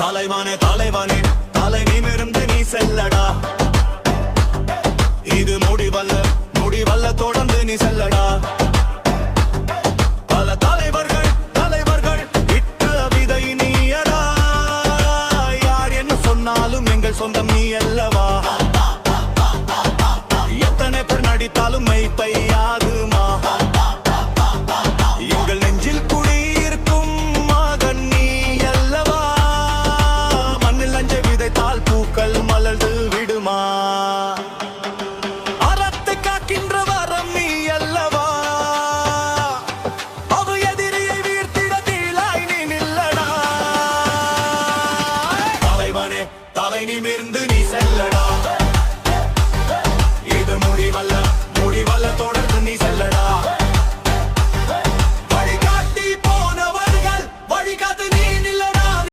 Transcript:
தலைவனே தலைவனே தலை நிமிர்ந்து நீ செல்லடா. இது முடிவல்ல முடிவல்ல தொடர்ந்து நீ செல்லடா. பல தலைவர்கள் தலைவர்கள் இட்ட விதை நீயடா. யார் என்ன சொன்னாலும் எங்கள் சொந்தம் நீ அல்லவா. எத்தனை பேர் நடித்தாலும் மெய்ப்பையாகுமா. எங்கள் நெஞ்சில் குடியிருக்கும் மகன் நீ அல்லவா. மண்ணில் அஞ்ச விதைத்தால் பூக்கள் மலர்ந்து விடுமா. அறத்தை காக்கின்ற வரம் நீ அல்லவா. அவ எதிரியை வீழ்த்திட தீளாய் நீ நில்லடா. தலைவனே தலை நிமிர்ந்து